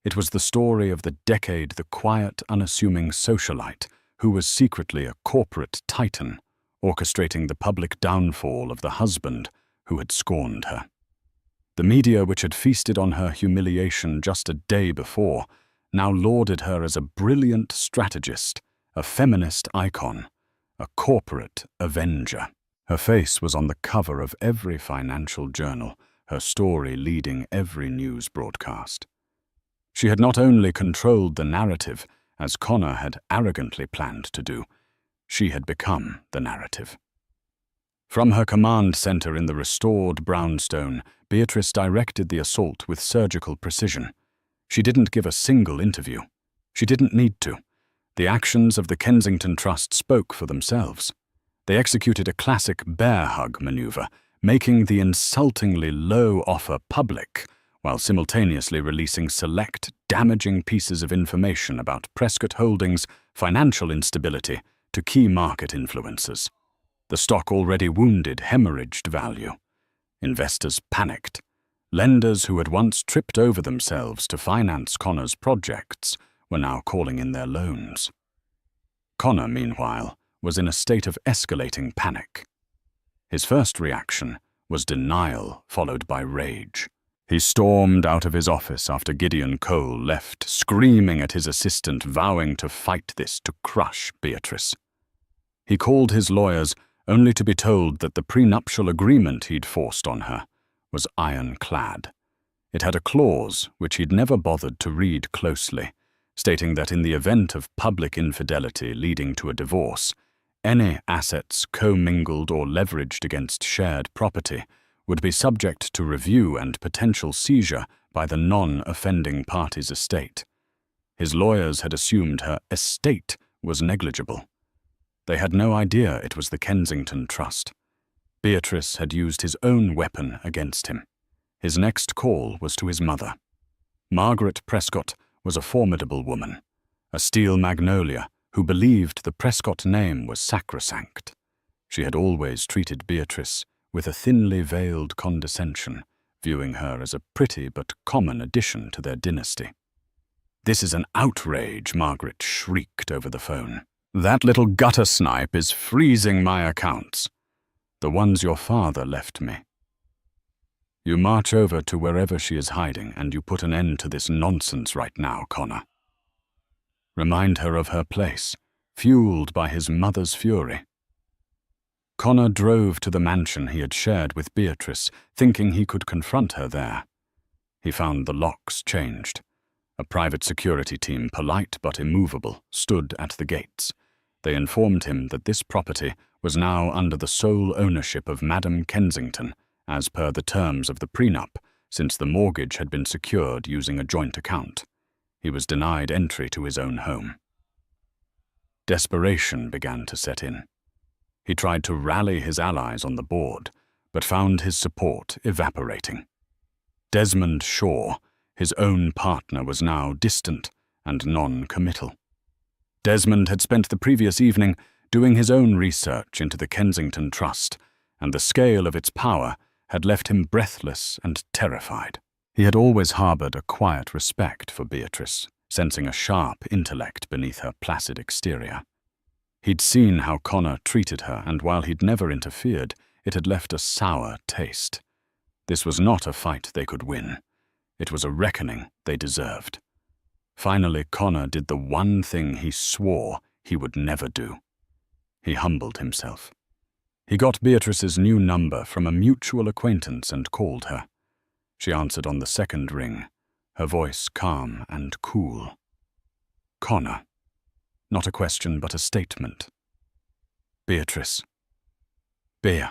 It was the story of the decade, the quiet, unassuming socialite who was secretly a corporate titan, orchestrating the public downfall of the husband who had scorned her. The media, which had feasted on her humiliation just a day before, now lauded her as a brilliant strategist, a feminist icon, a corporate avenger. Her face was on the cover of every financial journal, her story leading every news broadcast. She had not only controlled the narrative, as Connor had arrogantly planned to do, she had become the narrative. From her command center in the restored brownstone, Beatrice directed the assault with surgical precision. She didn't give a single interview. She didn't need to. The actions of the Kensington Trust spoke for themselves. They executed a classic bear hug maneuver, making the insultingly low offer public, while simultaneously releasing select, damaging pieces of information about Prescott Holdings' financial instability to key market influencers. The stock already wounded hemorrhaged value. Investors panicked. Lenders who had once tripped over themselves to finance Connor's projects were now calling in their loans. Connor, meanwhile, was in a state of escalating panic. His first reaction was denial, followed by rage. He stormed out of his office after Gideon Cole left, screaming at his assistant, vowing to fight this, to crush Beatrice. He called his lawyers only to be told that the prenuptial agreement he'd forced on her was ironclad. It had a clause which he'd never bothered to read closely, stating that in the event of public infidelity leading to a divorce, any assets commingled or leveraged against shared property would be subject to review and potential seizure by the non-offending party's estate. His lawyers had assumed her estate was negligible. They had no idea it was the Kensington Trust. Beatrice had used his own weapon against him. His next call was to his mother. Margaret Prescott was a formidable woman, a steel magnolia who believed the Prescott name was sacrosanct. She had always treated Beatrice with a thinly veiled condescension, viewing her as a pretty but common addition to their dynasty. "This is an outrage," Margaret shrieked over the phone. "That little gutter snipe is freezing my accounts. The ones your father left me. You march over to wherever she is hiding and you put an end to this nonsense right now, Connor. Remind her of her place, fueled by his mother's fury." Connor drove to the mansion he had shared with Beatrice, thinking he could confront her there. He found the locks changed. A private security team, polite but immovable, stood at the gates. They informed him that this property was now under the sole ownership of Madame Kensington, as per the terms of the prenup, since the mortgage had been secured using a joint account. He was denied entry to his own home. Desperation began to set in. He tried to rally his allies on the board, but found his support evaporating. Desmond Shaw, his own partner, was now distant and non-committal. Desmond had spent the previous evening doing his own research into the Kensington Trust, and the scale of its power had left him breathless and terrified. He had always harbored a quiet respect for Beatrice, sensing a sharp intellect beneath her placid exterior. He'd seen how Connor treated her, and while he'd never interfered, it had left a sour taste. This was not a fight they could win. It was a reckoning they deserved. Finally, Connor did the one thing he swore he would never do. He humbled himself. He got Beatrice's new number from a mutual acquaintance and called her. She answered on the second ring, her voice calm and cool. "Connor." Not a question, but a statement. "Beatrice. Bea.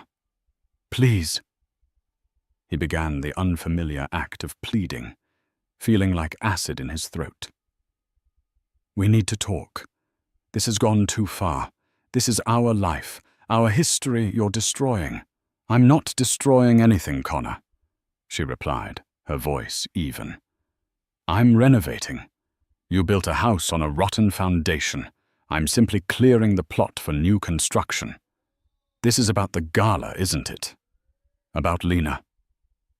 Please." He began the unfamiliar act of pleading, feeling like acid in his throat. "We need to talk. This has gone too far. This is our life, our history you're destroying." "I'm not destroying anything, Connor," she replied, her voice even. "I'm renovating. You built a house on a rotten foundation. I'm simply clearing the plot for new construction. This is about the Gala, isn't it? About Lena."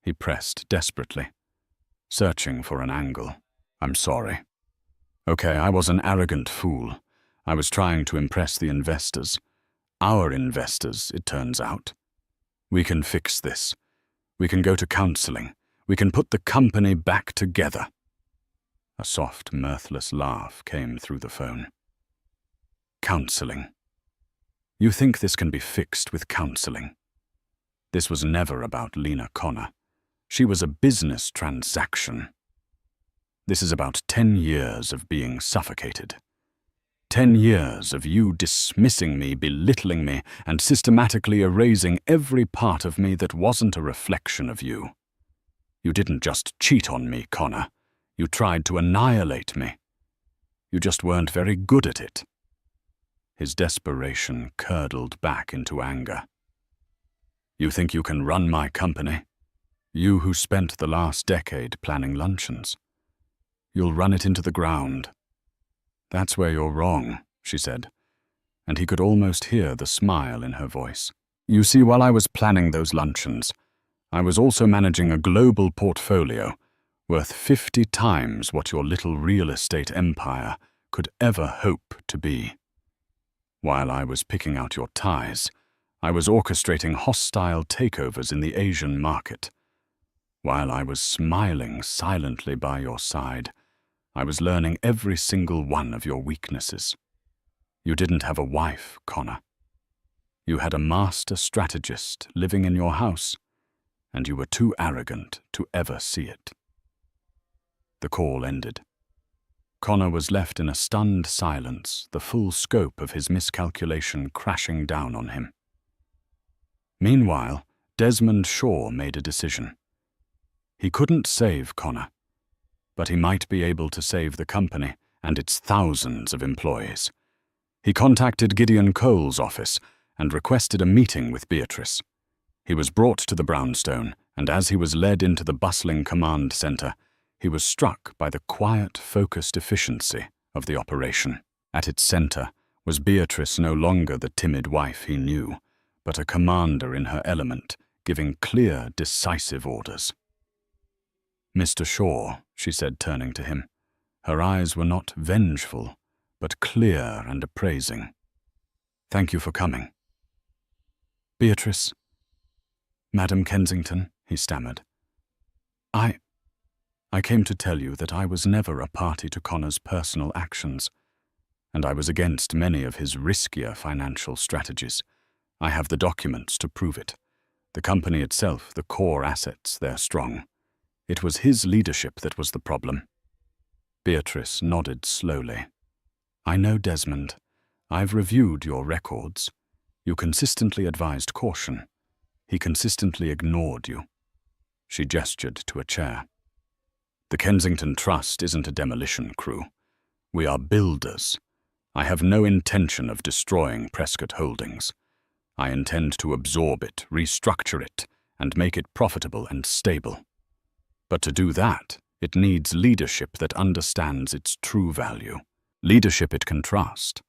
He pressed desperately, searching for an angle. "I'm sorry. Okay, I was an arrogant fool. I was trying to impress the investors. Our investors, it turns out. We can fix this. We can go to counseling. We can put the company back together." A soft, mirthless laugh came through the phone. "Counseling. You think this can be fixed with counseling? This was never about Lena Connor. She was a business transaction. This is about 10 years of being suffocated. 10 years of you dismissing me, belittling me, and systematically erasing every part of me that wasn't a reflection of you. You didn't just cheat on me, Connor. You tried to annihilate me. You just weren't very good at it." His desperation curdled back into anger. "You think you can run my company? You who spent the last decade planning luncheons. You'll run it into the ground." "That's where you're wrong," she said. and he could almost hear the smile in her voice. You see, while I was planning those luncheons, I was also managing a global portfolio worth 50 times what your little real estate empire could ever hope to be. While I was picking out your ties, I was orchestrating hostile takeovers in the Asian market. While I was smiling silently by your side, I was learning every single one of your weaknesses. You didn't have a wife, Connor. You had a master strategist living in your house, and you were too arrogant to ever see it. The call ended. Connor was left in a stunned silence, the full scope of his miscalculation crashing down on him. Meanwhile, Desmond Shaw made a decision. He couldn't save Connor, but he might be able to save the company and its thousands of employees. He contacted Gideon Cole's office and requested a meeting with Beatrice. He was brought to the brownstone, and as he was led into the bustling command center, he was struck by the quiet, focused efficiency of the operation. At its center was Beatrice, no longer the timid wife he knew, but a commander in her element, giving clear, decisive orders. Mr. Shaw, she said, turning to him. Her eyes were not vengeful, but clear and appraising. Thank you for coming. Beatrice, Madam Kensington, he stammered. I came to tell you that I was never a party to Connor's personal actions, and I was against many of his riskier financial strategies. I have the documents to prove it. The company itself, the core assets, they're strong. It was his leadership that was the problem. Beatrice nodded slowly. I know, Desmond. I've reviewed your records. You consistently advised caution. He consistently ignored you. She gestured to a chair. The Kensington Trust isn't a demolition crew. We are builders. I have no intention of destroying Prescott Holdings. I intend to absorb it, restructure it, and make it profitable and stable. But to do that, it needs leadership that understands its true value. Leadership it can trust.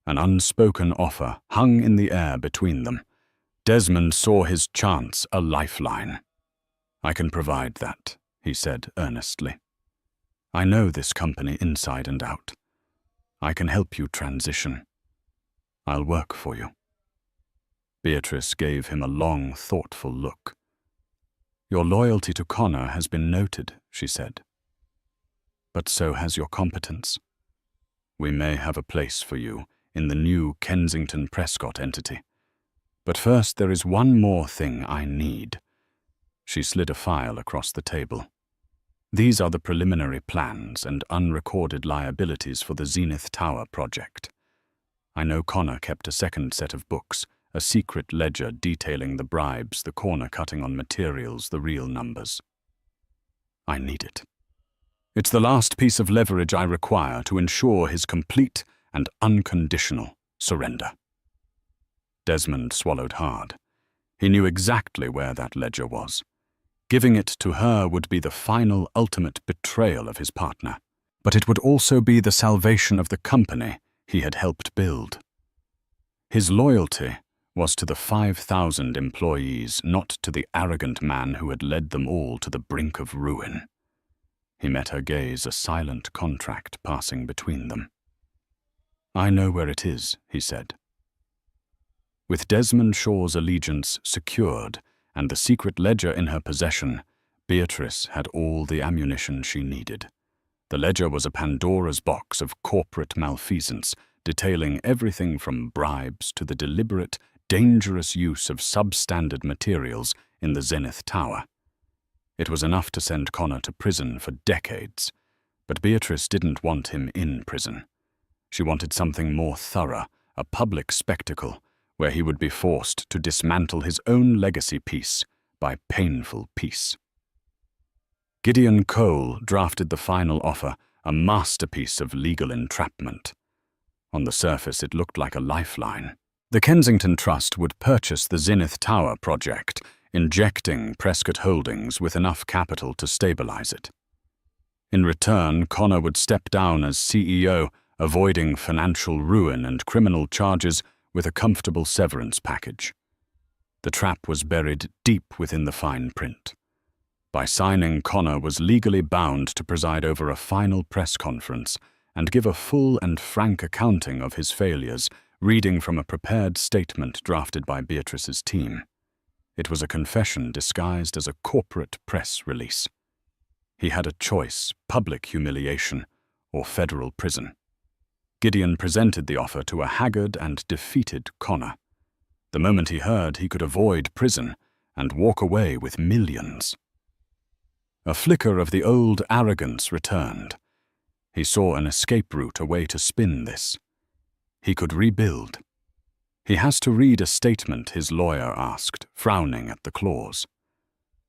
An unspoken offer hung in the air between them. Desmond saw his chance, a lifeline. I can provide that, he said earnestly. I know this company inside and out. I can help you transition. I'll work for you. Beatrice gave him a long, thoughtful look. Your loyalty to Connor has been noted, she said. But so has your competence. We may have a place for you in the new Kensington Prescott entity. But first there is one more thing I need. She slid a file across the table. These are the preliminary plans and unrecorded liabilities for the Zenith Tower project. I know Connor kept a second set of books, a secret ledger detailing the bribes, the corner cutting on materials, the real numbers. I need it. It's the last piece of leverage I require to ensure his complete and unconditional surrender. Desmond swallowed hard. He knew exactly where that ledger was. Giving it to her would be the final, ultimate betrayal of his partner. But it would also be the salvation of the company he had helped build. His loyalty was to the 5,000 employees, not to the arrogant man who had led them all to the brink of ruin. He met her gaze, a silent contract passing between them. I know where it is, he said. With Desmond Shaw's allegiance secured and the secret ledger in her possession, Beatrice had all the ammunition she needed. The ledger was a Pandora's box of corporate malfeasance, detailing everything from bribes to the deliberate, dangerous use of substandard materials in the Zenith Tower. It was enough to send Connor to prison for decades, but Beatrice didn't want him in prison. She wanted something more thorough, a public spectacle, where he would be forced to dismantle his own legacy piece by painful piece. Gideon Cole drafted the final offer, a masterpiece of legal entrapment. On the surface, it looked like a lifeline. The Kensington Trust would purchase the Zenith Tower project, injecting Prescott Holdings with enough capital to stabilize it. In return, Connor would step down as CEO, avoiding financial ruin and criminal charges with a comfortable severance package. The trap was buried deep within the fine print. By signing, Connor was legally bound to preside over a final press conference and give a full and frank accounting of his failures, reading from a prepared statement drafted by Beatrice's team. It was a confession disguised as a corporate press release. He had a choice: public humiliation or federal prison. Gideon presented the offer to a haggard and defeated Connor. The moment he heard he could avoid prison and walk away with millions. A flicker of the old arrogance returned. He saw an escape route, a way to spin this. He could rebuild. "He has to read a statement," his lawyer asked, frowning at the clause.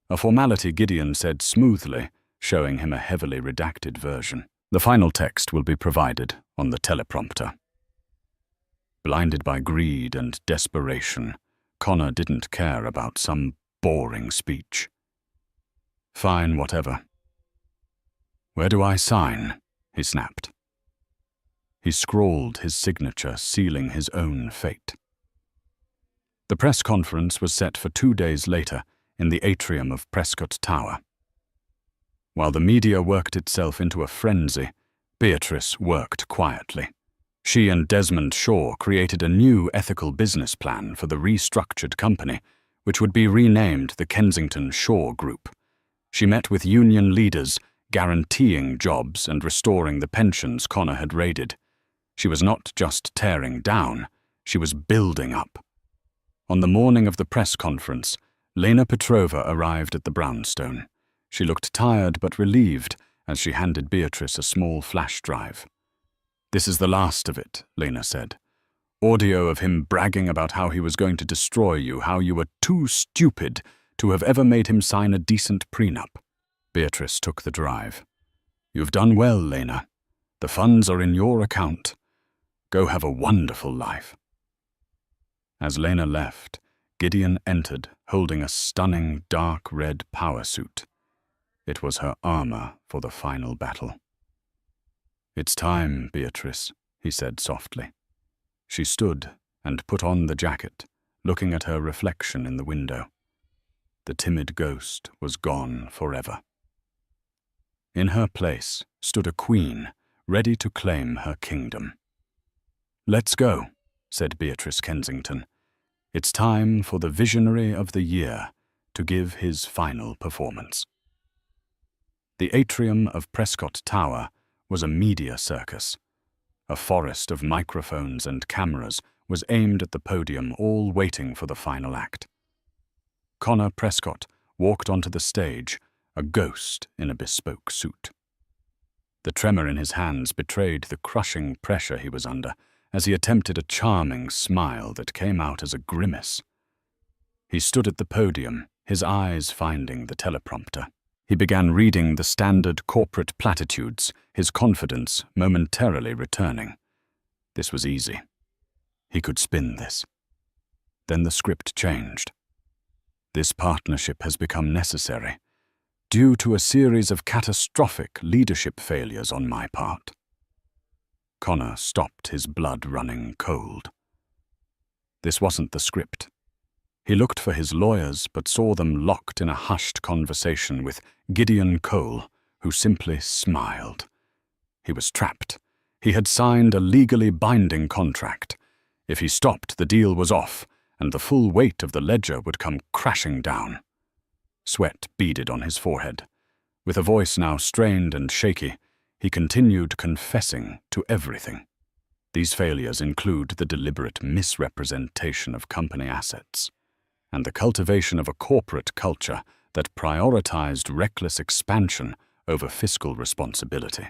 A formality Gideon said smoothly, showing him a heavily redacted version. The final text will be provided on the teleprompter. Blinded by greed and desperation, Connor didn't care about some boring speech. "Fine, whatever." "Where do I sign?" he snapped. He scrawled his signature, sealing his own fate. The press conference was set for 2 days later in the atrium of Prescott Tower. While the media worked itself into a frenzy, Beatrice worked quietly. She and Desmond Shaw created a new ethical business plan for the restructured company, which would be renamed the Kensington Shaw Group. She met with union leaders, guaranteeing jobs and restoring the pensions Connor had raided. She was not just tearing down, she was building up. On the morning of the press conference, Lena Petrova arrived at the brownstone. She looked tired but relieved as she handed Beatrice a small flash drive. "This is the last of it," Lena said. "Audio of him bragging about how he was going to destroy you, how you were too stupid to have ever made him sign a decent prenup." Beatrice took the drive. "You've done well, Lena. The funds are in your account. Go have a wonderful life." As Lena left, Gideon entered, holding a stunning dark red power suit. It was her armor for the final battle. "It's time, Beatrice," he said softly. She stood and put on the jacket, looking at her reflection in the window. The timid ghost was gone forever. In her place stood a queen, ready to claim her kingdom. "Let's go," said Beatrice Kensington. "It's time for the visionary of the year to give his final performance." The atrium of Prescott Tower was a media circus. A forest of microphones and cameras was aimed at the podium, all waiting for the final act. Connor Prescott walked onto the stage, a ghost in a bespoke suit. The tremor in his hands betrayed the crushing pressure he was under as he attempted a charming smile that came out as a grimace. He stood at the podium, his eyes finding the teleprompter. He began reading the standard corporate platitudes, his confidence momentarily returning. This was easy. He could spin this. Then the script changed. "This partnership has become necessary, due to a series of catastrophic leadership failures on my part." Connor stopped, his blood running cold. This wasn't the script. He looked for his lawyers, but saw them locked in a hushed conversation with Gideon Cole, who simply smiled. He was trapped. He had signed a legally binding contract. If he stopped, the deal was off, and the full weight of the ledger would come crashing down. Sweat beaded on his forehead. With a voice now strained and shaky, he continued confessing to everything. These failures include the deliberate misrepresentation of company assets and the cultivation of a corporate culture that prioritized reckless expansion over fiscal responsibility.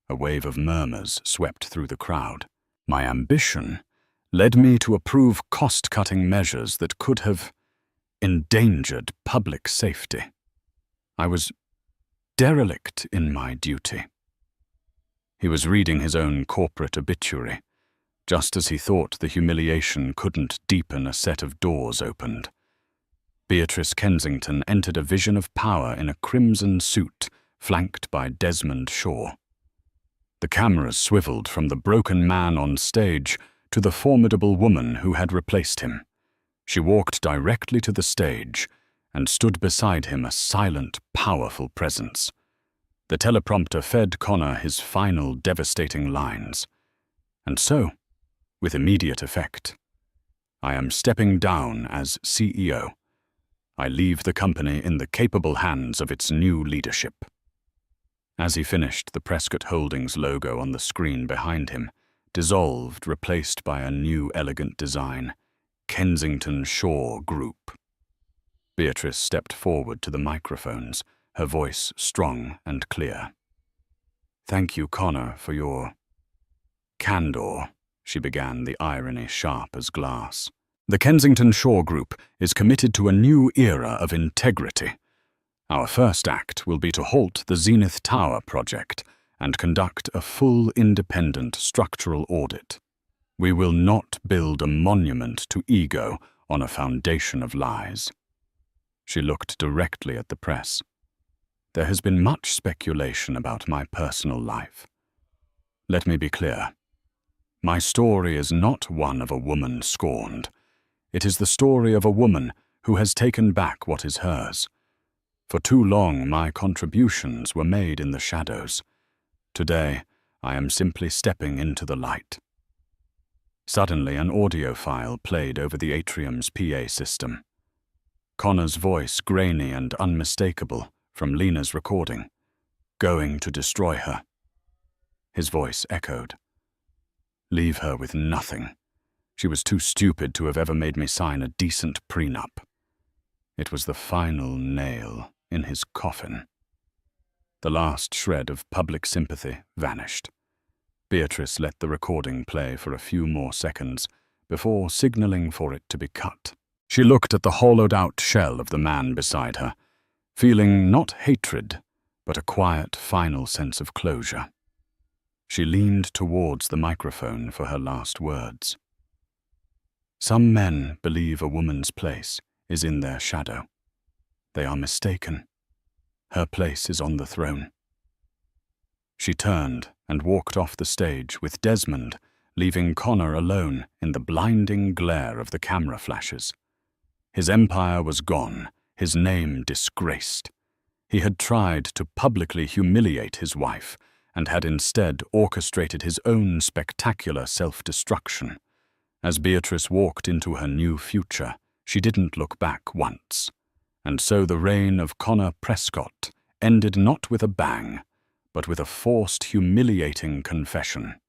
A wave of murmurs swept through the crowd. My ambition led me to approve cost-cutting measures that could have endangered public safety. I was derelict in my duty. He was reading his own corporate obituary. Just as he thought the humiliation couldn't deepen, a set of doors opened. Beatrice Kensington entered a vision of power in a crimson suit, flanked by Desmond Shaw. The The cameras swiveled from the broken man on stage to the formidable woman who had replaced him. She walked directly to the stage and stood beside him, a silent, powerful presence. The teleprompter fed Connor his final devastating lines. And so, with immediate effect, I am stepping down as CEO. I leave the company in the capable hands of its new leadership. As he finished, the Prescott Holdings logo on the screen behind him dissolved, replaced by a new elegant design, Kensington Shore Group. Beatrice stepped forward to the microphones, her voice strong and clear. "Thank you, Connor, for your candor," she began, the irony sharp as glass. "The Kensington Shore Group is committed to a new era of integrity. Our first act will be to halt the Zenith Tower project and conduct a full independent structural audit. We will not build a monument to ego on a foundation of lies." She looked directly at the press. "There has been much speculation about my personal life. Let me be clear. My story is not one of a woman scorned. It is the story of a woman who has taken back what is hers. For too long, my contributions were made in the shadows. Today, I am simply stepping into the light." Suddenly, an audio file played over the atrium's PA system. Connor's voice, grainy and unmistakable, from Lena's recording. "Going to destroy her." His voice echoed. "Leave her with nothing. She was too stupid to have ever made me sign a decent prenup." It was the final nail in his coffin. The last shred of public sympathy vanished. Beatrice let the recording play for a few more seconds before signaling for it to be cut. She looked at the hollowed-out shell of the man beside her, feeling not hatred, but a quiet, final sense of closure. She leaned towards the microphone for her last words. "Some men believe a woman's place is in their shadow. They are mistaken. Her place is on the throne." She turned and walked off the stage with Desmond, leaving Connor alone in the blinding glare of the camera flashes. His empire was gone, his name disgraced. He had tried to publicly humiliate his wife and had instead orchestrated his own spectacular self-destruction. As Beatrice walked into her new future, she didn't look back once. And so the reign of Connor Prescott ended not with a bang, but with a forced, humiliating confession.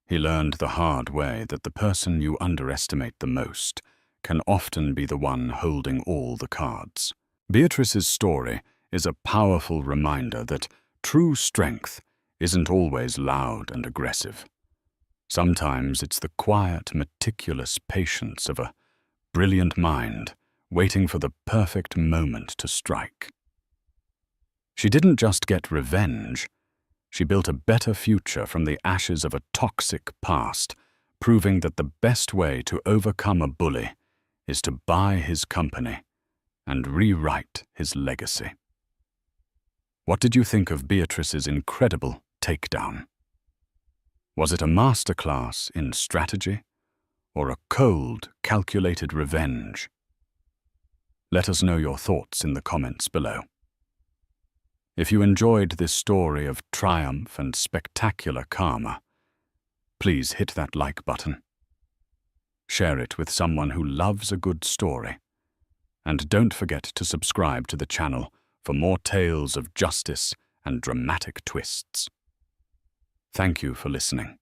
He learned the hard way that the person you underestimate the most can often be the one holding all the cards. Beatrice's story is a powerful reminder that true strength isn't always loud and aggressive. Sometimes it's the quiet, meticulous patience of a brilliant mind waiting for the perfect moment to strike. She didn't just get revenge. She built a better future from the ashes of a toxic past, proving that the best way to overcome a bully is to buy his company and rewrite his legacy. What did you think of Beatrice's incredible takedown? Was it a masterclass in strategy or a cold, calculated revenge? Let us know your thoughts in the comments below. If you enjoyed this story of triumph and spectacular karma, please hit that like button. Share it with someone who loves a good story. And don't forget to subscribe to the channel for more tales of justice and dramatic twists. Thank you for listening.